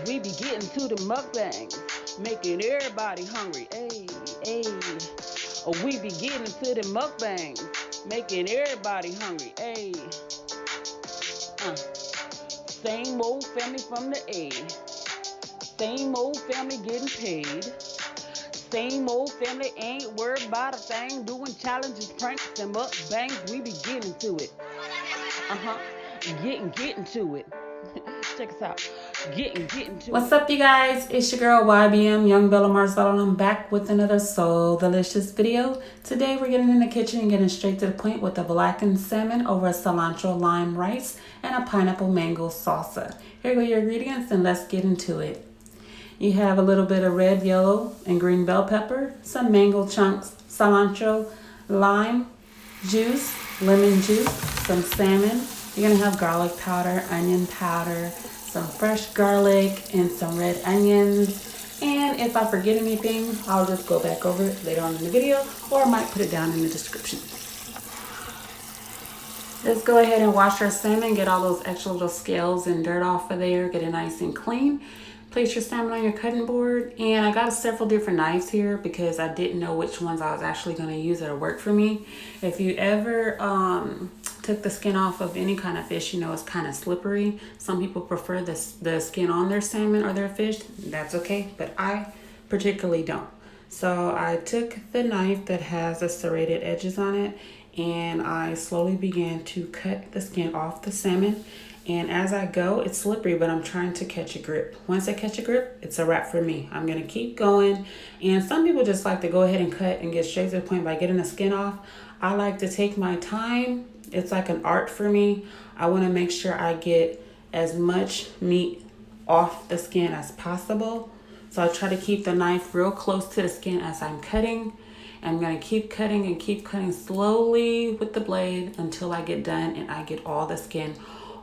We be getting to the mukbangs, making everybody hungry. Ayy, ayy. We be getting to the mukbangs, making everybody hungry. Ayy. Same old family from the A. Same old family getting paid. Same old family ain't worried about a thing. Doing challenges, pranks, and mukbangs. We be getting to it. Getting to it. Check us out. Getting to What's it. up, you guys? It's your girl YBM, Young Bella Marcella, and I'm back with another SoulDelicious video. Today we're getting in the kitchen and getting straight to the point with a blackened salmon over a cilantro lime rice and a pineapple mango salsa. Here go your ingredients and let's get into it. You have a little bit of red, yellow, and green bell pepper, some mango chunks, cilantro, lime juice, lemon juice, some salmon. You're gonna have garlic powder, onion powder, some fresh garlic, and some red onions. And if I forget anything, I'll just go back over it later on in the video, or I might put it down in the description. Let's go ahead and wash our salmon, get all those extra little scales and dirt off of there, get it nice and clean. Place your salmon on your cutting board, and I got several different knives here because I didn't know which ones I was actually going to use that would work for me. If you ever took the skin off of any kind of fish, you know it's kind of slippery. Some people prefer the skin on their salmon or their fish. That's okay, but I particularly don't. So I took the knife that has the serrated edges on it, and I slowly began to cut the skin off the salmon. And as I go, it's slippery, but I'm trying to catch a grip. Once I catch a grip, it's a wrap for me. I'm gonna keep going. And some people just like to go ahead and cut and get straight to the point by getting the skin off. I like to take my time. It's like an art for me. I wanna make sure I get as much meat off the skin as possible. So I try to keep the knife real close to the skin as I'm cutting. I'm gonna keep cutting and keep cutting slowly with the blade until I get done and I get all the skin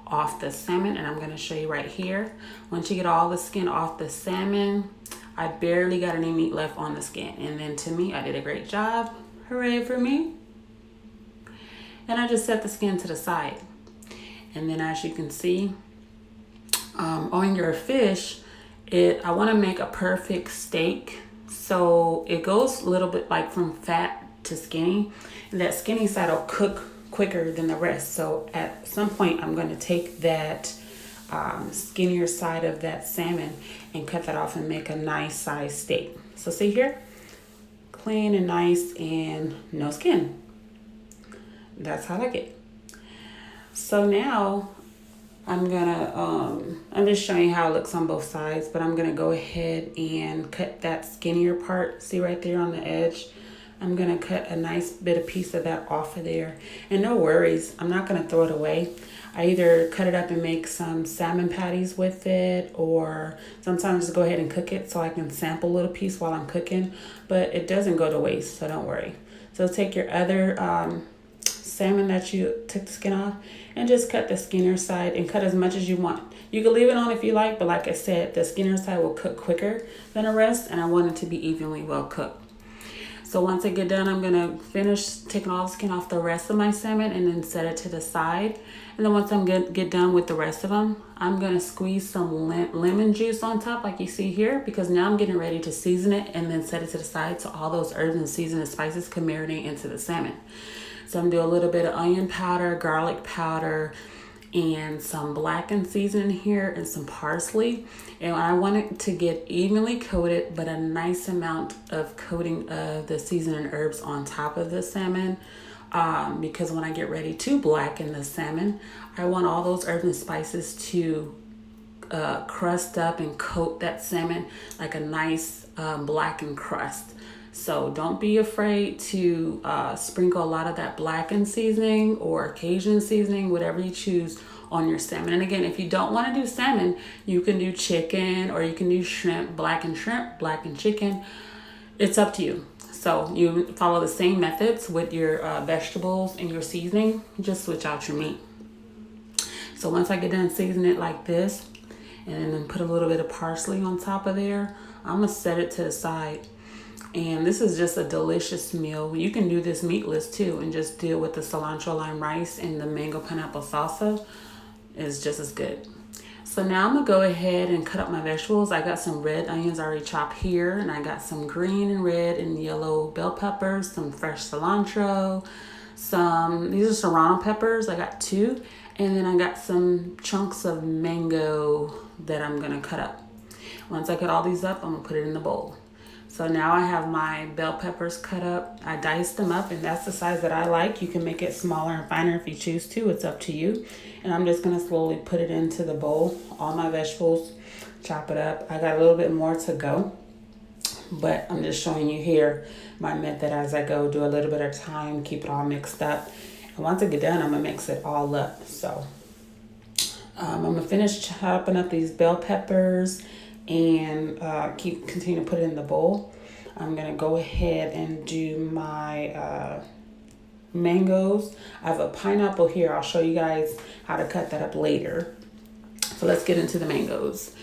off the salmon. And I'm going to show you right here. Once you get all the skin off the salmon, I barely got any meat left on the skin, and then to me I did a great job. Hooray for me. And I just set the skin to the side, and then as you can see on your fish, I want to make a perfect steak, so it goes a little bit like from fat to skinny, and that skinny side will cook quicker than the rest. So at some point I'm going to take that skinnier side of that salmon and cut that off and make a nice size steak. So see here, clean and nice and no skin. That's how I like it. So now I'm just showing you how it looks on both sides, but I'm gonna go ahead and cut that skinnier part. See right there on the edge? I'm gonna cut a nice bit of piece of that off of there. And no worries, I'm not gonna throw it away. I either cut it up and make some salmon patties with it, or sometimes just go ahead and cook it so I can sample a little piece while I'm cooking, but it doesn't go to waste, so don't worry. So take your other salmon that you took the skin off and just cut the skinnier side and cut as much as you want. You can leave it on if you like, but like I said, the skinnier side will cook quicker than the rest, and I want it to be evenly well cooked. So once I get done, I'm gonna finish taking all the skin off the rest of my salmon and then set it to the side. And then once I'm get done with the rest of them, I'm gonna squeeze some lemon juice on top like you see here, because now I'm getting ready to season it and then set it to the side so all those herbs and seasoning spices can marinate into the salmon. So I'm gonna do a little bit of onion powder, garlic powder, and some blackened seasoning here and some parsley. And I want it to get evenly coated, but a nice amount of coating of the seasoning herbs on top of the salmon, because when I get ready to blacken the salmon, I want all those herbs and spices to crust up and coat that salmon like a nice blackened crust. So don't be afraid to sprinkle a lot of that blackened seasoning or Cajun seasoning, whatever you choose, on your salmon. And again, if you don't want to do salmon, you can do chicken, or you can do shrimp, blackened chicken. It's up to you. So you follow the same methods with your vegetables and your seasoning, just switch out your meat. So once I get done seasoning it like this, and then put a little bit of parsley on top of there, I'm gonna set it to the side. And this is just a delicious meal. You can do this meatless too and just deal with the cilantro lime rice and the mango pineapple salsa. It's just as good. So now I'm gonna go ahead and cut up my vegetables. I got some red onions already chopped here, and I got some green and red and yellow bell peppers, some fresh cilantro, these are serrano peppers. I got 2, and then I got some chunks of mango that I'm gonna cut up. Once I cut all these up, I'm gonna put it in the bowl. So now I have my bell peppers cut up. I diced them up, and that's the size that I like. You can make it smaller and finer if you choose to. It's up to you. And I'm just gonna slowly put it into the bowl. All my vegetables, chop it up. I got a little bit more to go, but I'm just showing you here my method as I go. Do a little bit of time, keep it all mixed up. And once I get done, I'm gonna mix it all up. So I'm gonna finish chopping up these bell peppers and continue to put it in the bowl. I'm gonna go ahead and do my mangoes. I have a pineapple here. I'll show you guys how to cut that up later. So let's get into the mangoes.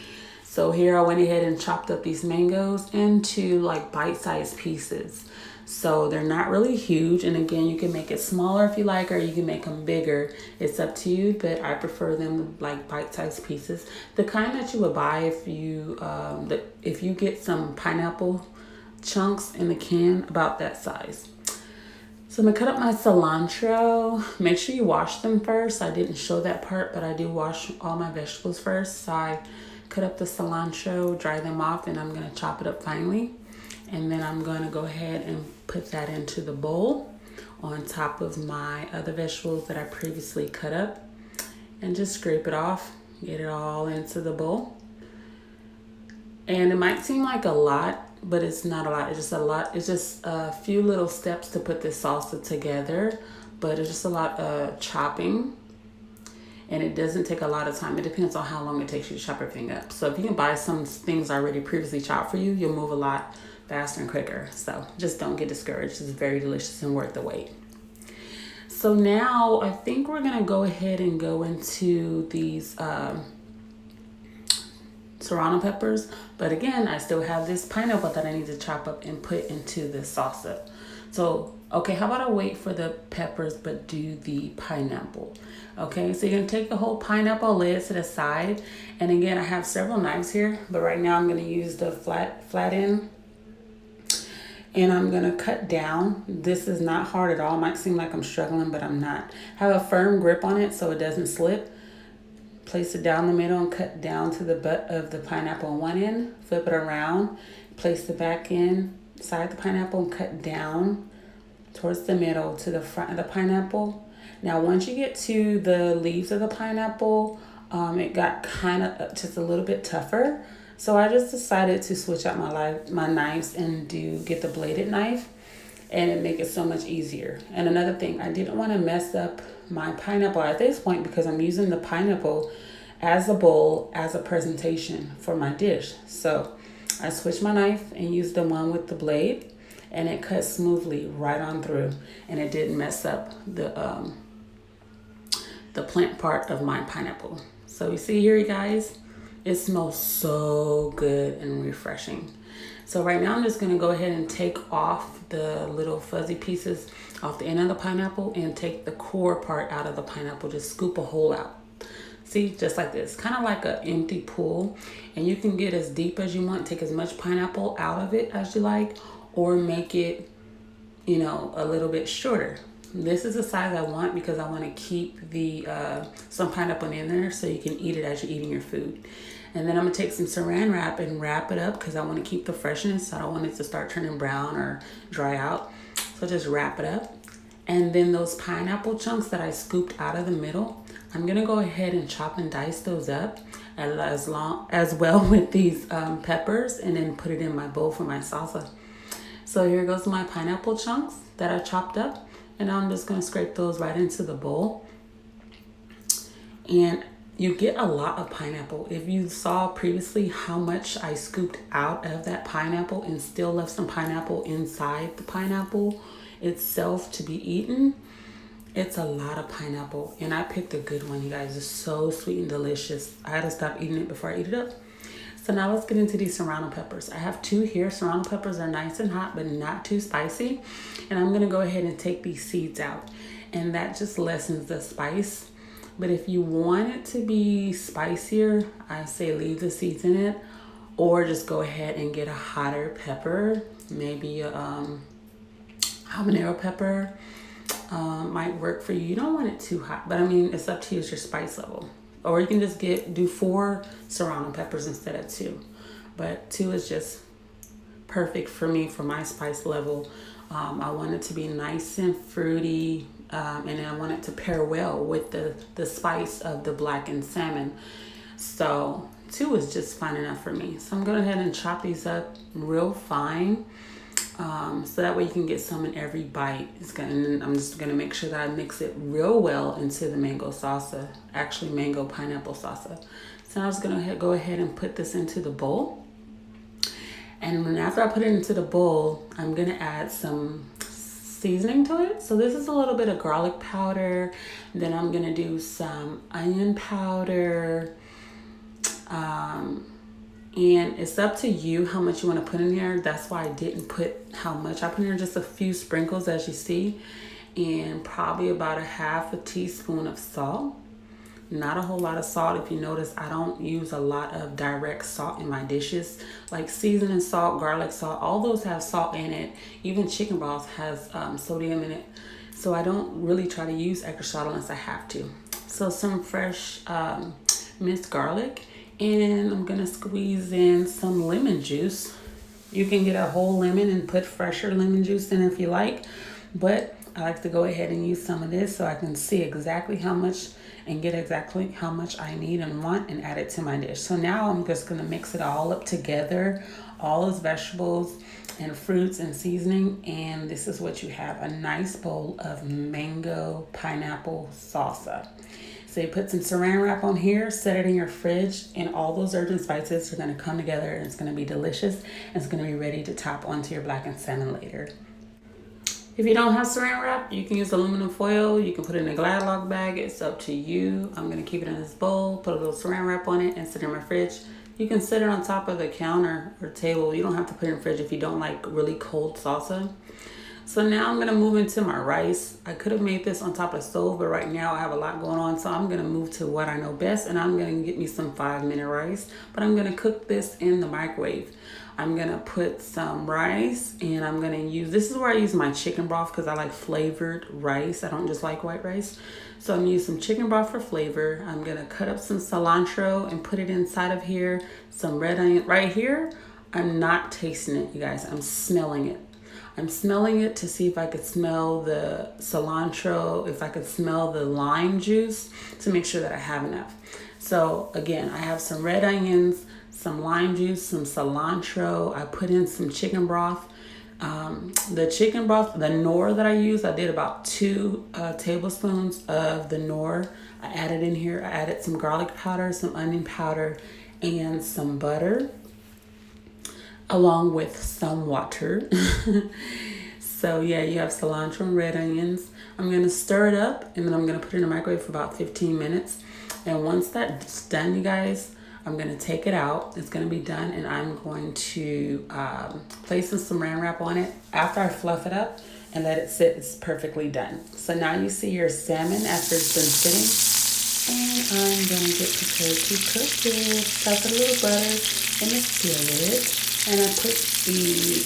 So here I went ahead and chopped up these mangoes into like bite-sized pieces. So they're not really huge, and again, you can make it smaller if you like, or you can make them bigger. It's up to you, but I prefer them like bite-sized pieces. The kind that you would buy if you get some pineapple chunks in the can, about that size. So I'm gonna cut up my cilantro. Make sure you wash them first. I didn't show that part, but I do wash all my vegetables first. So I cut up the cilantro, dry them off, and I'm gonna chop it up finely. And then I'm gonna go ahead and put that into the bowl on top of my other vegetables that I previously cut up, and just scrape it off, get it all into the bowl. And it might seem like a lot, but it's not a lot. It's just a few little steps to put this salsa together, but it's just a lot of chopping, and it doesn't take a lot of time. It depends on how long it takes you to chop everything up. So if you can buy some things already previously chopped for you, you'll move a lot faster and quicker. So just don't get discouraged. It's very delicious and worth the wait. So now I think we're gonna go ahead and go into these serrano peppers, but again, I still have this pineapple that I need to chop up and put into this salsa. So okay, how about I wait for the peppers but do the pineapple? Okay, so you're gonna take the whole pineapple, lay it to the side, and again, I have several knives here, but right now I'm gonna use the flat end, and I'm gonna cut down. This is not hard at all. It might seem like I'm struggling, but I'm not. Have a firm grip on it so it doesn't slip. Place it down the middle and cut down to the butt of the pineapple on one end. Flip it around. Place the back end side of the pineapple and cut down towards the middle to the front of the pineapple. Now, once you get to the leaves of the pineapple, it got kind of just a little bit tougher. So I just decided to switch out my knives and get the bladed knife, and it make it so much easier. And another thing, I didn't want to mess up my pineapple at this point because I'm using the pineapple as a bowl, as a presentation for my dish. So I switched my knife and used the one with the blade, and it cut smoothly right on through, and it didn't mess up the plant part of my pineapple. So you see here, you guys, it smells so good and refreshing. So right now I'm just gonna go ahead and take off the little fuzzy pieces off the end of the pineapple and take the core part out of the pineapple. Just scoop a hole out. See, just like this, kind of like an empty pool. And you can get as deep as you want, take as much pineapple out of it as you like, or make it, you know, a little bit shorter. This is the size I want because I want to keep the some pineapple in there so you can eat it as you're eating your food. And then I'm gonna take some saran wrap and wrap it up because I want to keep the freshness. I don't want it to start turning brown or dry out. So just wrap it up. And then those pineapple chunks that I scooped out of the middle, I'm gonna go ahead and chop and dice those up as well with these peppers, and then put it in my bowl for my salsa. So here goes my pineapple chunks that I chopped up, and I'm just gonna scrape those right into the bowl. And you get a lot of pineapple. If you saw previously how much I scooped out of that pineapple and still left some pineapple inside the pineapple itself to be eaten, it's a lot of pineapple. And I picked a good one, you guys. It's so sweet and delicious. I had to stop eating it before I eat it up. So now let's get into these serrano peppers. I have 2 here. Serrano peppers are nice and hot, but not too spicy. And I'm gonna go ahead and take these seeds out. And that just lessens the spice. But if you want it to be spicier, I say leave the seeds in it, or just go ahead and get a hotter pepper, maybe a habanero pepper. Might work for you. You don't want it too hot, but I mean, it's up to you, it's your spice level. Or you can just do 4 serrano peppers instead of 2. But 2 is just perfect for me for my spice level. I want it to be nice and fruity, and then I want it to pair well with the spice of the blackened salmon. So 2 is just fine enough for me. So I'm going to go ahead and chop these up real fine. So that way you can get some in every bite. And I'm just going to make sure that I mix it real well into the mango salsa, actually mango pineapple salsa. So I'm just going to go ahead and put this into the bowl. And then after I put it into the bowl, I'm going to add some seasoning to it. So this is a little bit of garlic powder. Then I'm going to do some onion powder. And it's up to you how much you want to put in here. That's why I didn't put how much. I put in here just a few sprinkles, as you see, and probably about a half a teaspoon of salt. Not a whole lot of salt. If you notice, I don't use a lot of direct salt in my dishes. Like seasoning salt, garlic salt, all those have salt in it. Even chicken broth has sodium in it. So I don't really try to use extra salt unless I have to. So some fresh minced garlic. And I'm gonna squeeze in some lemon juice. You can get a whole lemon and put fresher lemon juice in if you like, but I like to go ahead and use some of this so I can see exactly how much and get exactly how much I need and want and add it to my dish. So now I'm just gonna mix it all up together, all those vegetables and fruits and seasoning, and this is what you have, a nice bowl of mango pineapple salsa. So you put some saran wrap on here, set it in your fridge, and all those herbs and spices are gonna come together, and it's gonna be delicious, and it's gonna be ready to top onto your blackened salmon later. If you don't have saran wrap, you can use aluminum foil, you can put it in a Gladlock bag, it's up to you. I'm gonna keep it in this bowl, put a little saran wrap on it, and sit it in my fridge. You can sit it on top of the counter or table. You don't have to put it in the fridge if you don't like really cold salsa. So now I'm gonna move into my rice. I could have made this on top of the stove, but right now I have a lot going on. So I'm gonna move to what I know best, and I'm gonna get me some 5-minute rice, but I'm gonna cook this in the microwave. I'm gonna put some rice, and I'm gonna this is where I use my chicken broth because I like flavored rice. I don't just like white rice. So I'm gonna use some chicken broth for flavor. I'm gonna cut up some cilantro and put it inside of here. Some red onion right here. I'm not tasting it, you guys. I'm smelling it. I'm smelling it to see if I could smell the cilantro, if I could smell the lime juice to make sure that I have enough. So again, I have some red onions, some lime juice, some cilantro. I put in some chicken broth. The chicken broth, the Knorr that I use, I did about 2 tablespoons of the Knorr. I added in here, I added some garlic powder, some onion powder, and some butter, along with some water. So yeah, you have cilantro and red onions. I'm gonna stir it up, and then I'm gonna put it in the microwave for about 15 minutes. And once that's done, you guys, I'm gonna take it out. It's gonna be done, and I'm going to place some saran wrap on it. After I fluff it up and let it sit, it's perfectly done. So now you see your salmon after it's been sitting, and I'm gonna get prepared to cook it. Stuff a little butter in the skillet. And I put the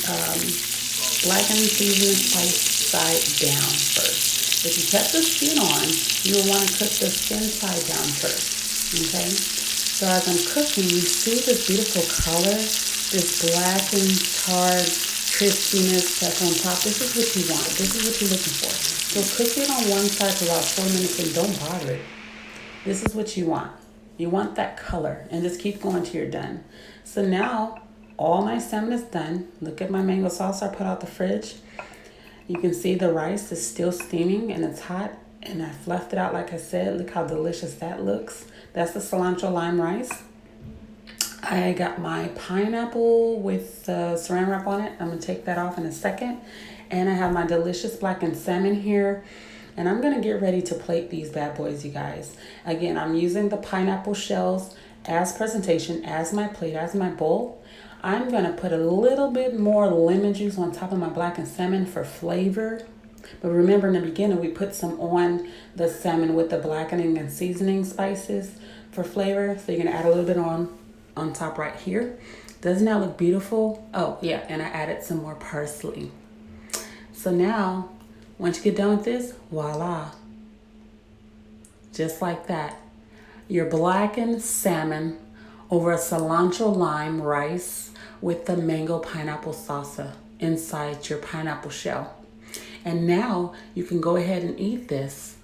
blackened seasoning spice side down first. If you kept the skin on, you'll want to cook the skin side down first. Okay? So as I'm cooking, you see this beautiful color, this blackened, charred crispiness that's on top. This is what you want. This is what you're looking for. So cook it on one side for about 4 minutes and don't bother it. This is what you want. You want that color, and just keep going till you're done. So now, all my salmon is done. Look at my mango salsa I put out the fridge. You can see the rice is still steaming and it's hot, and I fluffed it out like I said. Look how delicious that looks. That's the cilantro lime rice. I got my pineapple with saran wrap on it. I'm gonna take that off in a second. And I have my delicious blackened salmon here. And I'm gonna get ready to plate these bad boys, you guys. Again, I'm using the pineapple shells as presentation, as my plate, as my bowl. I'm gonna put a little bit more lemon juice on top of my blackened salmon for flavor. But remember in the beginning, we put some on the salmon with the blackening and seasoning spices for flavor. So you're going to add a little bit on top right here. Doesn't that look beautiful? Oh, yeah, and I added some more parsley. So now, once you get done with this, voila. Just like that. Your blackened salmon over a cilantro lime rice with the mango pineapple salsa inside your pineapple shell. And now you can go ahead and eat this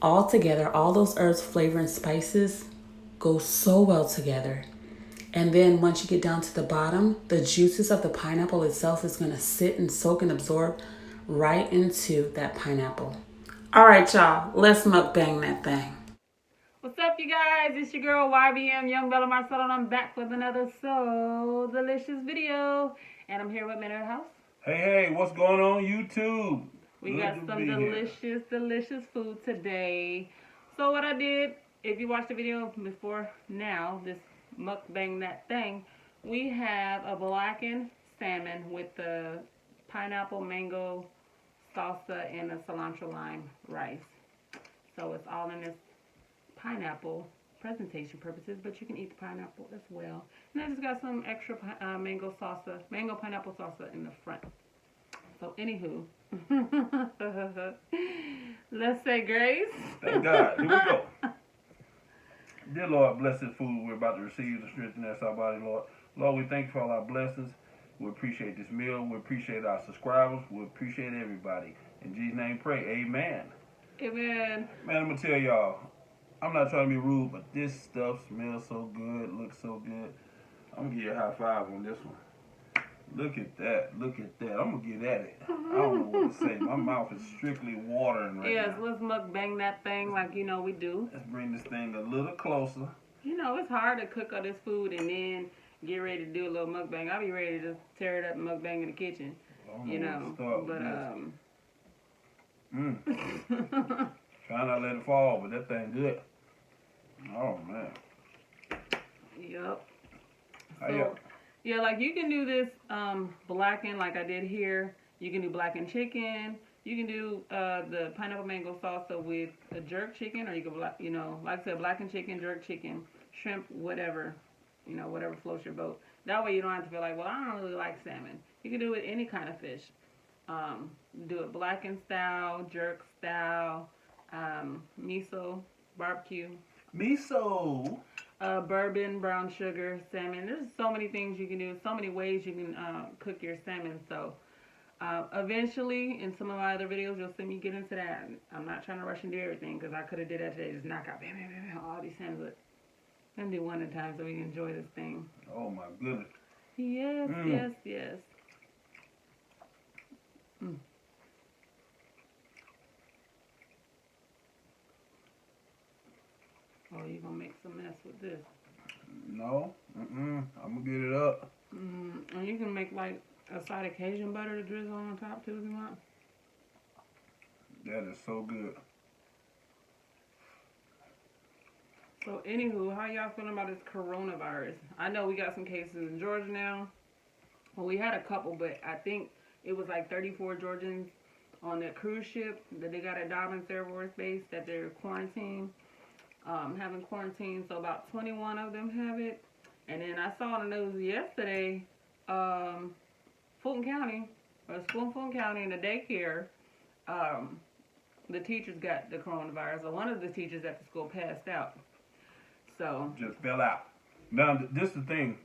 all together. All those herbs, flavor, and spices go so well together. And then once you get down to the bottom, the juices of the pineapple itself is going to sit and soak and absorb right into that pineapple. All right, y'all, let's mukbang that thing. What's up, you guys? It's your girl YBM, Young Bella Marcella, and I'm back with another So Delicious video. And I'm here with men in the house. Hey, what's going on YouTube? We got some delicious food today. So what I did, if you watched the video before now, this Mukbang That Thang, we have a blackened salmon with the pineapple mango salsa and a cilantro lime rice. So it's all in this pineapple presentation purposes, but you can eat the pineapple as well. And I just got some extra mango pineapple salsa in the front. So anywho, let's say grace. Thank God. Here we go. Dear Lord, bless this food we're about to receive to strengthen us our body, Lord. Lord, we thank you for all our blessings. We appreciate this meal. We appreciate our subscribers. We appreciate everybody. In Jesus' name, pray. Amen. Amen. Man, I'm going to tell y'all, I'm not trying to be rude, but this stuff smells so good, looks so good. I'm going to give you a high five on this one. Look at that. Look at that. I'm going to get at it. I don't know what to say. My mouth is strictly watering right now. Yes, let's mukbang that thing like you know we do. Let's bring this thing a little closer. You know, it's hard to cook all this food and then get ready to do a little mukbang. I'll be ready to tear it up and mukbang in the kitchen. You know, but try not to let it fall, but that thing good. Oh man. Yep. So, yeah, like you can do this blackened like I did here. You can do blackened chicken. You can do the pineapple mango salsa with a jerk chicken, or you can, like I said, blackened chicken, jerk chicken, shrimp, whatever, whatever floats your boat. That way you don't have to feel like, well, I don't really like salmon. You can do it any kind of fish. Do it blackened style, jerk style, miso, barbecue. Miso. Bourbon, brown sugar, salmon. There's so many things you can do. So many ways you can cook your salmon. So eventually, in some of my other videos, you'll see me get into that. I'm not trying to rush and do everything because I could have did that today. Just knock out bam, bam, bam, all these salmon. But I'm gonna do one at a time so we can enjoy this thing. Oh my goodness. Yes. Mm. Oh, you gonna make some mess with this? No. I'm gonna get it up. And you can make like a side of Cajun butter to drizzle on top too if you want. That is so good. So anywho, how y'all feeling about this coronavirus? I know we got some cases in Georgia now. Well, we had a couple, but I think it was like 34 Georgians on that cruise ship that they got at Dobbins Air Force Base that they're quarantined. Having quarantine, so about 21 of them have it. And then I saw on the news yesterday, Fulton County, or school in Fulton County in the daycare, the teachers got the coronavirus. So one of the teachers at the school passed out. So just fell out. Now, this is the thing.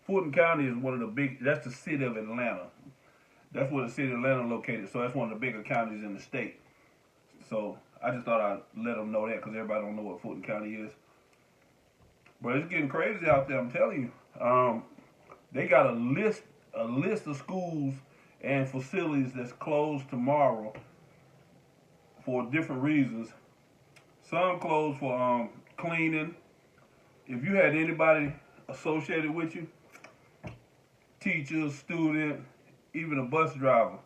Fulton County is one of the big, that's the city of Atlanta. That's where the city of Atlanta is located. So that's one of the bigger counties in the state. So I just thought I'd let them know that because everybody don't know what Fulton County is. But it's getting crazy out there, I'm telling you. They got a list of schools and facilities that's closed tomorrow for different reasons. Some closed for cleaning. If you had anybody associated with you, teachers, student, even a bus driver,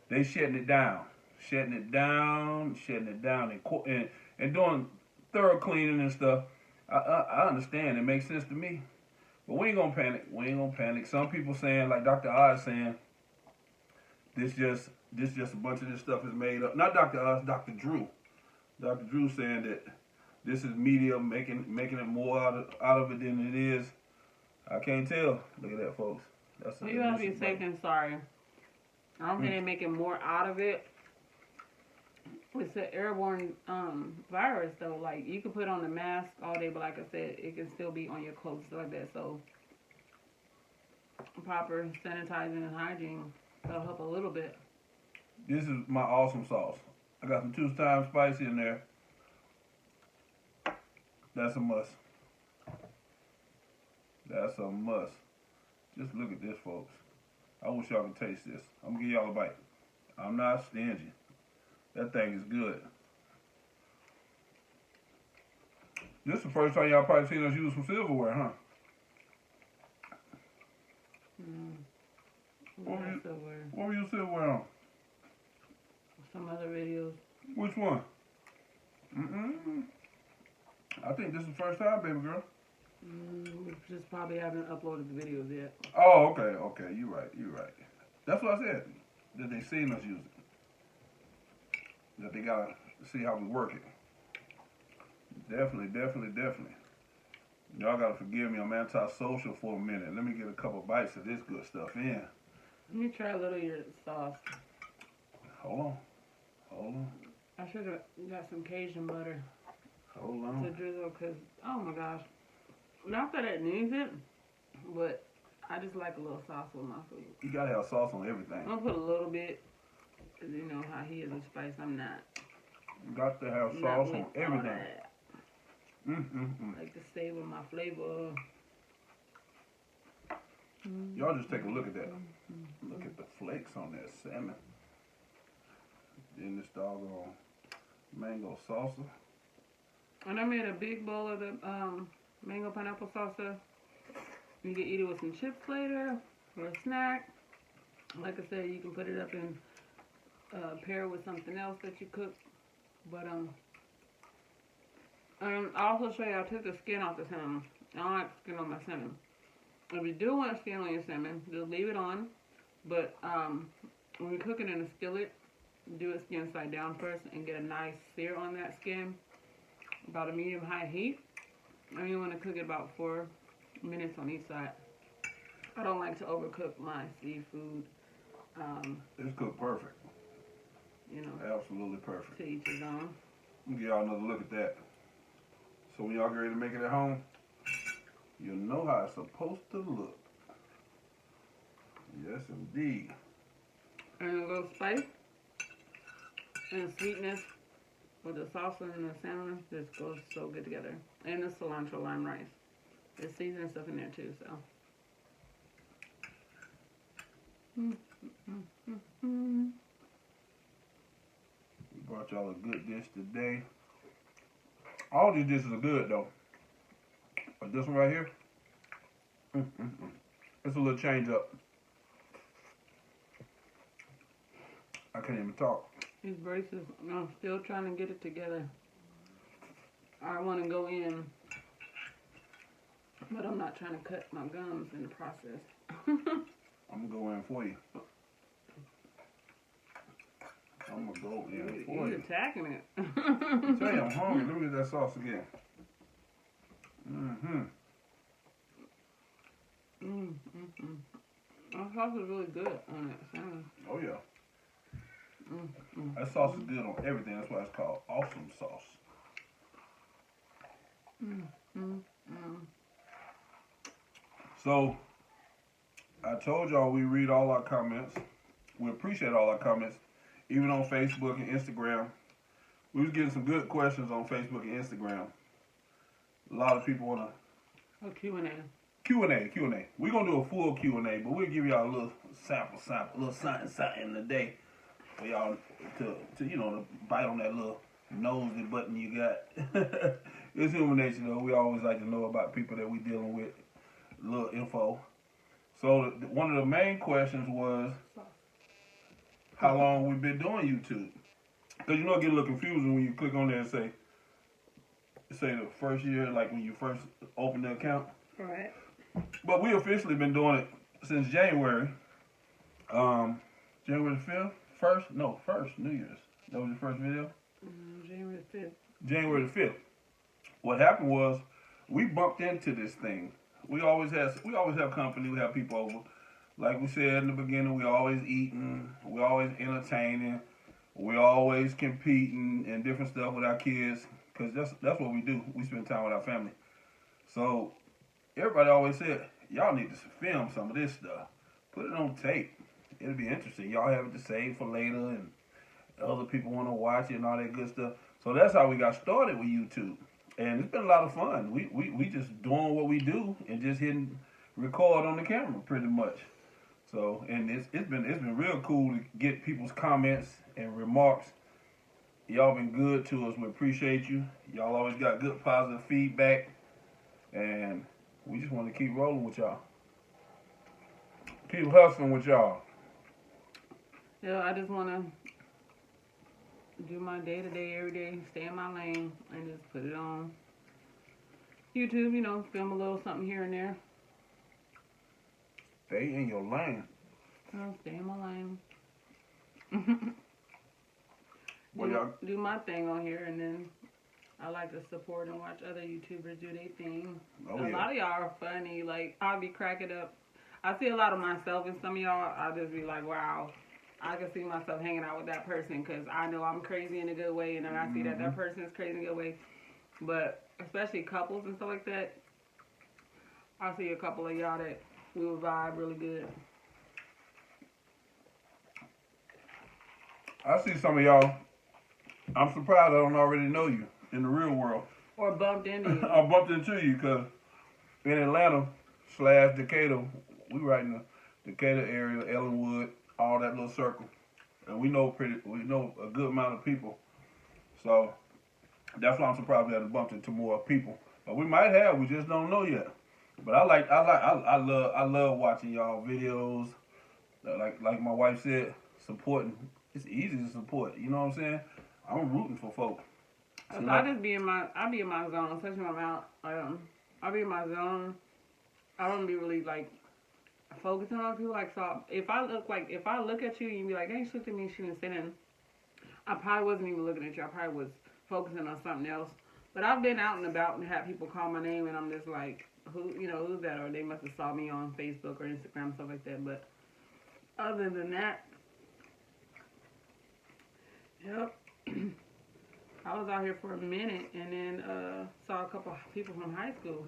they shutting it down. Shutting it down, and doing thorough cleaning and stuff. I understand. It makes sense to me. But we ain't gonna panic. Some people saying, like Dr. Oz saying, This just a bunch of this stuff is made up. Not Dr. Us, Dr. Drew. Dr. Drew saying that this is media making it more out of it than it is. I can't tell. Look at that, folks. That's you gotta be safe than sorry. I don't think they're making more out of it. It's an airborne virus, though. Like, you can put on a mask all day, but like I said, it can still be on your clothes, stuff like that. So, proper sanitizing and hygiene will help a little bit. This is my awesome sauce. I got some 2-time spicy in there. That's a must. That's a must. Just look at this, folks. I wish y'all could taste this. I'm gonna give y'all a bite. I'm not stingy. That thing is good. This is the first time y'all probably seen us use some silverware, huh? What were you silverware on? Some other videos. Which one? I think this is the first time, baby girl. We just probably haven't uploaded the videos yet. Oh, okay. You're right. That's what I said. That they seen us use it. That they gotta see how we work it. Definitely. Y'all gotta forgive me. I'm antisocial for a minute. Let me get a couple bites of this good stuff in. Let me try a little of your sauce. Hold on. I should have got some Cajun butter Hold on. to drizzle, because, oh my gosh. Not that it needs it, but I just like a little sauce with my food. You gotta have sauce on everything. I'm gonna put a little bit, because you know how he is with spice. I'm not. You got to have sauce on everything. I like to stay with my flavor. Y'all just take a look at that. Look at the flakes on that salmon. Then this doggone mango salsa. And I made a big bowl of the mango pineapple salsa. You can eat it with some chips later or a snack. Like I said, you can put it up and pair with something else that you cook. But I'll also show you I took the skin off the salmon. I don't like skin on my salmon. If you do want skin on your salmon, just leave it on. But when you're cooking in a skillet, do it skin side down first and get a nice sear on that skin. About a medium-high heat. And you want to cook it about 4 minutes on each side. I don't like to overcook my seafood. It's cooked perfect. You know, Absolutely perfect. to each his own. I'm gonna give y'all another look at that. So when y'all get ready to make it at home, you'll know how it's supposed to look. Yes, indeed. And a little spice and sweetness with the salsa and the salmon just goes so good together. And the cilantro lime rice. There's seasoning stuff in there too, so. We brought y'all a good dish today. All these dishes are good though. But this one right here, it's a little change up. I can't even talk. These braces, I'm still trying to get it together. I want to go in, but I'm not trying to cut my gums in the process. I'm gonna go in for you. I'm gonna go in for You're you. attacking it. I tell you, I'm hungry. Let me get that sauce again. That sauce is really good on that salmon. Oh yeah. That sauce is good on everything. That's why it's called awesome sauce. So, I told y'all we read all our comments. We appreciate all our comments, even on Facebook and Instagram. We was getting some good questions on Facebook and Instagram. A lot of people want to... Q&A. Q&A. We're going to do a full Q&A, but we'll give y'all a little sample, a little something today for y'all to you know, to bite on that little nosy button you got. It's human nature, though. We always like to know about people that we dealing with, a little info. So one of the main questions was how long we've been doing YouTube. Because you know it get a little confusing when you click on there and say the first year, like when you first opened the account. Right. But we officially been doing it since January. January the 5th? First? No, first, New Year's. That was your first video? January 5th. January the 5th. What happened was we bumped into this thing. We always have company, we have people over. Like we said in the beginning, we always eating, we always entertaining, we always competing and different stuff with our kids, because that's what we do. We spend time with our family. So everybody always said, y'all need to film some of this stuff. Put it on tape. It'll be interesting. Y'all have it to save for later, and other people want to watch it and all that good stuff. So that's how we got started with YouTube. And it's been a lot of fun. We just doing what we do and just hitting record on the camera pretty much. So, and it's been real cool to get people's comments and remarks. Y'all been good to us. We appreciate you. Y'all always got good positive feedback. And we just want to keep rolling with y'all. Keep hustling with y'all. Yeah, I just want to do my day-to-day, every day, stay in my lane, and just put it on YouTube, you know, film a little something here and there. Stay in your lane. I'll stay in my lane. Do my thing on here, and then I like to support and watch other YouTubers do their thing. A lot of y'all are funny. Like, I'll be cracking up. I see a lot of myself in some of y'all. I'll just be like, wow, I can see myself hanging out with that person, because I know I'm crazy in a good way, and then I see that person is crazy in a good way. But especially couples and stuff like that, I see a couple of y'all that we will vibe really good. I see some of y'all. I'm surprised I don't already know you in the real world. Or bumped into you. I bumped into you because in Atlanta/Decatur, we right in the Decatur area, Ellenwood, all that little circle, and we know a good amount of people. So that's why I'm surprised we haven't bumped into more people. But we might have. We just don't know yet. But I love watching y'all videos. Like my wife said, supporting. It's easy to support. You know what I'm saying? I'm rooting for folks. So I just be in my zone, especially when I'm out. I'll be in my zone. I don't be really like focusing on people. Like, so if I look at you and you be like, hey, she looked at me, she was sitting, I probably wasn't even looking at you. I probably was focusing on something else. But I've been out and about and had people call my name, and I'm just like, who's that? Or they must have saw me on Facebook or Instagram, stuff like that. But other than that, yep. I was out here for a minute, and then saw a couple of people from high school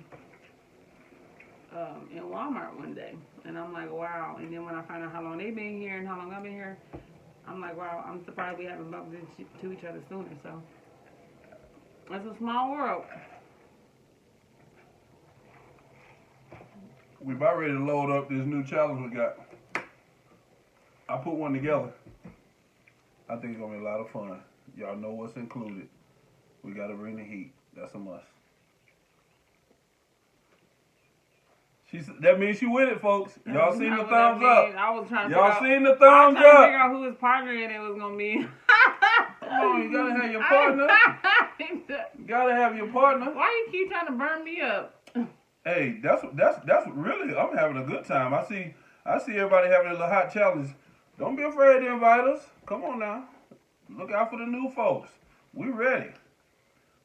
in Walmart one day, and I'm like, wow. And then when I find out how long they've been here and how long I've been here, I'm like, wow, I'm surprised we haven't bumped into each other sooner. So it's a small world. We about ready to load up this new challenge we got. I put one together. I think it's gonna be a lot of fun. Y'all know what's included. We gotta bring the heat. That's a must. That means she with it, folks. Y'all seen the thumbs up. I was trying to Y'all seen the thumbs up. I was trying to figure out who his partner in it was gonna be. Come on, you gotta have your partner. You gotta have your partner. Why you keep trying to burn me up? Hey, that's really. I'm having a good time. I see everybody having a little hot challenge. Don't be afraid to invite us. Come on now. Look out for the new folks. We ready.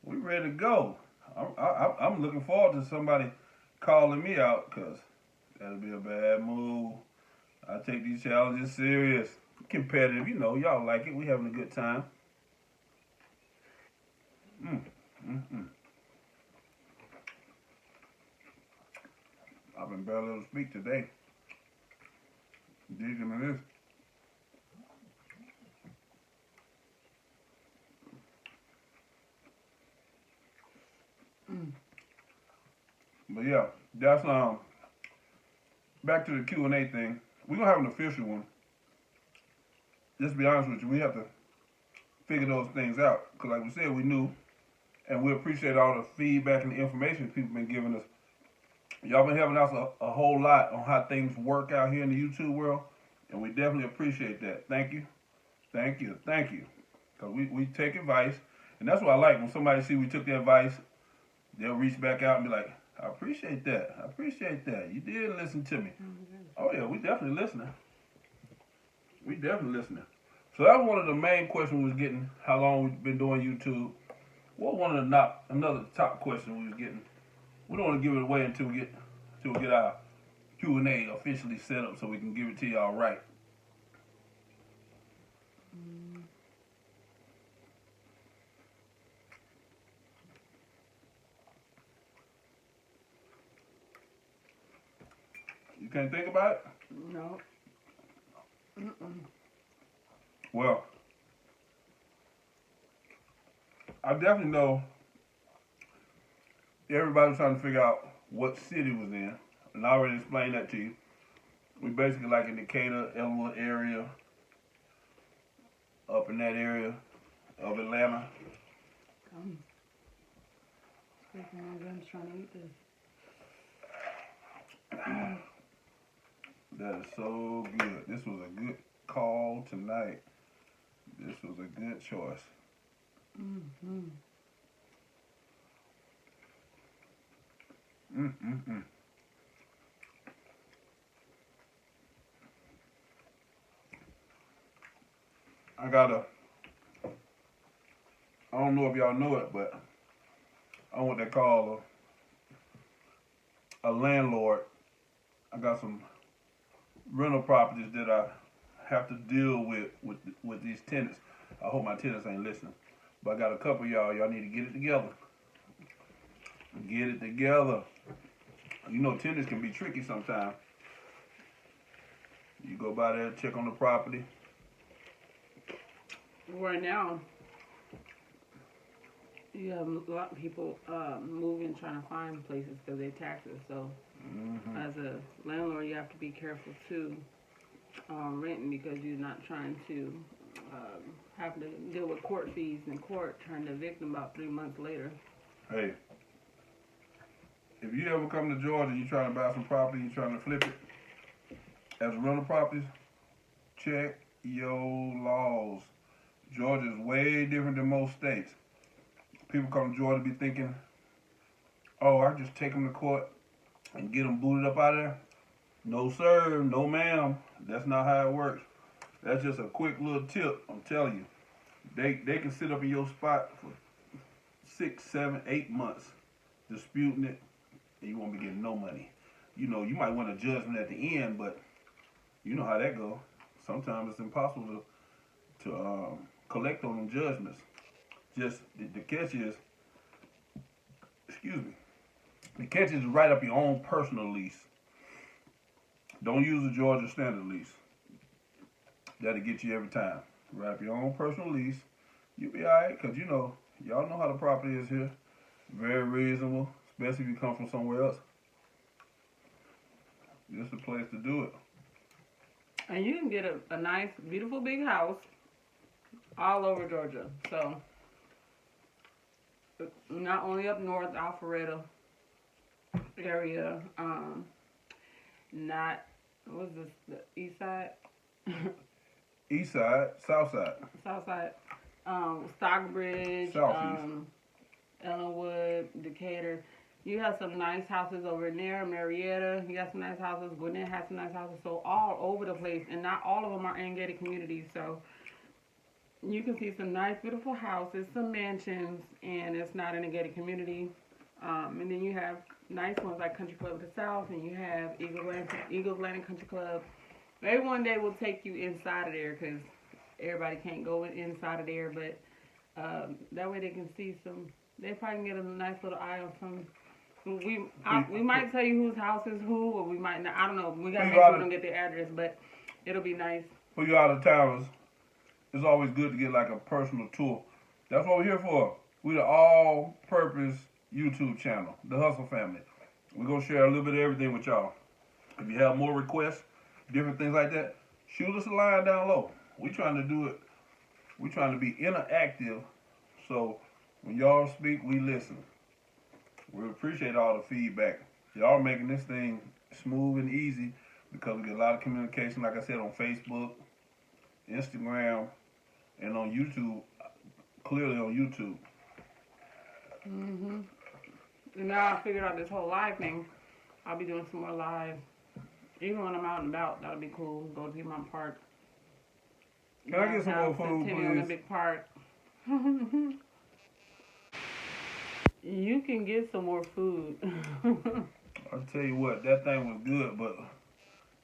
We ready to go. I'm looking forward to somebody calling me out, because that'll be a bad move. I take these challenges serious. Competitive, y'all like it. We having a good time. I've been barely able to speak today. Digging in this. But yeah, that's back to the Q&A thing. We're gonna have an official one. Just to be honest with you, we have to figure those things out. Because like we said, we knew, and we appreciate all the feedback and the information people been giving us. Y'all been helping us a whole lot on how things work out here in the YouTube world, and we definitely appreciate that. Thank you. Thank you. Thank you. Because we take advice, and that's what I like. When somebody see we took their advice, they'll reach back out and be like, I appreciate that. I appreciate that. You did listen to me. Oh, yeah, we definitely listening. We definitely listening. So that was one of the main questions we was getting. How long we've been doing YouTube? What one of the another top question we was getting? We don't want to give it away until we get our Q&A officially set up so we can give it to y'all right. You can't think about it? No. Well, I definitely know everybody was trying to figure out what city was in, and I already explained that to you. We basically like in Decatur, Elmwood area, up in that area of Atlanta. I'm trying to eat this. That is so good. This was a good call tonight. This was a good choice. I don't know if y'all know it, but I'm what they call a landlord. I got some rental properties that I have to deal with these tenants. I hope my tenants ain't listening. But I got a couple of y'all need to get it together. Get it together. You know tenants can be tricky sometimes. You go by there, check on the property. Right now, you have a lot of people moving, trying to find places because they taxes. So, as a landlord, you have to be careful too, renting, because you're not trying to have to deal with court fees in court, trying to evict them about 3 months later. Hey, if you ever come to Georgia, you trying to buy some property, you trying to flip it as rental properties, check your laws. Georgia is way different than most states. People come to Georgia be thinking, oh, I just take them to court and get them booted up out of there. No, sir. No, ma'am. That's not how it works. That's just a quick little tip. I'm telling you. They can sit up in your spot for 6, 7, 8 months disputing it, and you won't be getting no money. You know, you might want a judgment at the end, but you know how that goes. Sometimes it's impossible to collect on them judgments. Just the catch is, excuse me, the catch is write up your own personal lease. Don't use a Georgia standard lease. That'll get you every time. Write up your own personal lease. You'll be alright, because you know, y'all know how the property is here. Very reasonable, especially if you come from somewhere else. This is the place to do it. And you can get a nice, beautiful big house all over Georgia. So, not only up north, Alpharetta area, not, what's this, the east side? East side, south side. South side. Stockbridge, Ellenwood, Decatur. You have some nice houses over in there. Marietta, you got some nice houses. Gwinnett has some nice houses. So all over the place, and not all of them are in gated communities. So you can see some nice, beautiful houses, some mansions, and it's not in a gated community. And then you have nice ones like Country Club of the South, and you have Eagles Landing Country Club. Maybe one day we'll take you inside of there, because everybody can't go inside of there, but that way they can see some. They probably can get a nice little eye on some. We might tell you whose house is who, or we might not. I don't know. We gotta make sure we don't get their address, but it'll be nice. For you out of towners, it's always good to get like a personal tour. That's what we're here for. We're the all-purpose YouTube channel, the Hustle Family. We're gonna share a little bit of everything with y'all. If you have more requests, different things like that, shoot us a line down low. We trying to do it. We trying to be interactive, so when y'all speak, we listen. We appreciate all the feedback. Y'all making this thing smooth and easy, because we get a lot of communication, like I said, on Facebook, Instagram, and on YouTube, clearly on YouTube. And now I figured out this whole live thing. I'll be doing some more live. Even when I'm out and about, that'll be cool. Go to my park. Can I get some more food, Continue on the please? big part. You can get some more food. I'll tell you what, that thing was good, but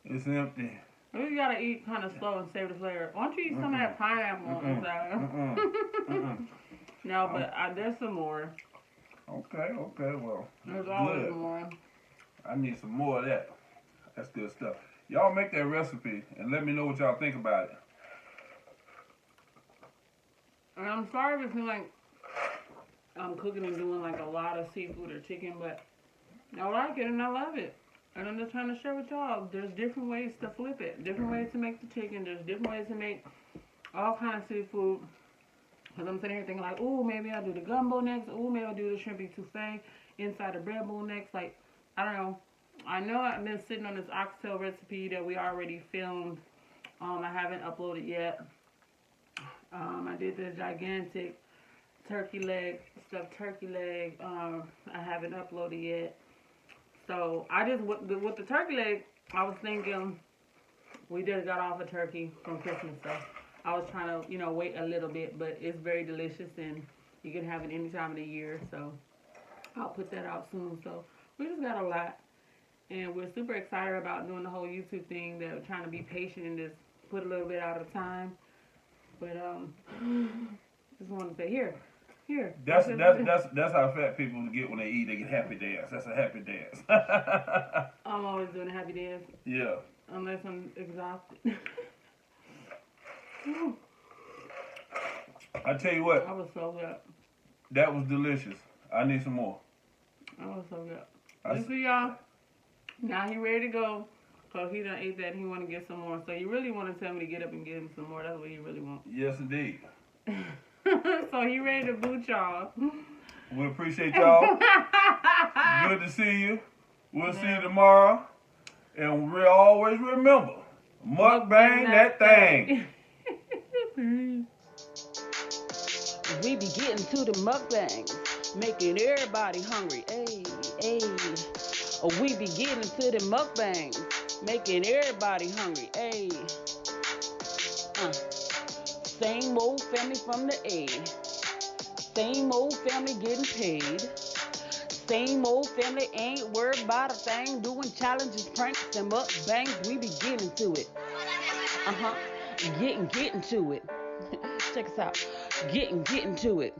it's empty. You gotta eat kind of slow and save the flavor. Why don't you eat some of that pineapple on the side? No, but there's some more. Okay, well. There's always more. I need some more of that. That's good stuff. Y'all make that recipe and let me know what y'all think about it. And I'm sorry if you like I'm cooking and doing like a lot of seafood or chicken, but I like it and I love it. And I'm just trying to share with y'all, there's different ways to flip it. Different ways to make the chicken. There's different ways to make all kinds of seafood. Because I'm sitting here thinking like, ooh, maybe I'll do the gumbo next. Ooh, maybe I'll do the shrimp etouffee inside the bread bowl next. Like, I don't know. I know I've been sitting on this oxtail recipe that we already filmed. I haven't uploaded yet. I did the gigantic turkey leg, stuffed turkey leg. I haven't uploaded yet. So I just, with the turkey leg, I was thinking, we just got off a turkey from Christmas, so I was trying to, you know, wait a little bit, but it's very delicious and you can have it any time of the year, so I'll put that out soon. So we just got a lot, and we're super excited about doing the whole YouTube thing, that we're trying to be patient and just put a little bit out of time. But just wanted to say, here. That's how fat people get when they eat. They get happy dance. That's a happy dance. I'm always doing a happy dance. Yeah. Unless I'm exhausted. I tell you what. I was so good. That was delicious. I need some more. I was so good. You see, y'all? Now he ready to go. So he done ate that and he want to get some more. So you really want to tell me to get up and get him some more. That's what he really wants. Yes, indeed. So he ready to boot y'all. We appreciate y'all. Good to see you. We'll see you tomorrow. And we always remember, mukbang that thang. We be getting to the mukbangs, making everybody hungry. Ayy. We be getting to the mukbangs, making everybody hungry. Ayy. Same old family from the A. Same old family getting paid. Same old family ain't worried about a thing. Doing challenges, pranks, and mukbangs. We be getting to it. Getting to it. Check us out. Getting to it.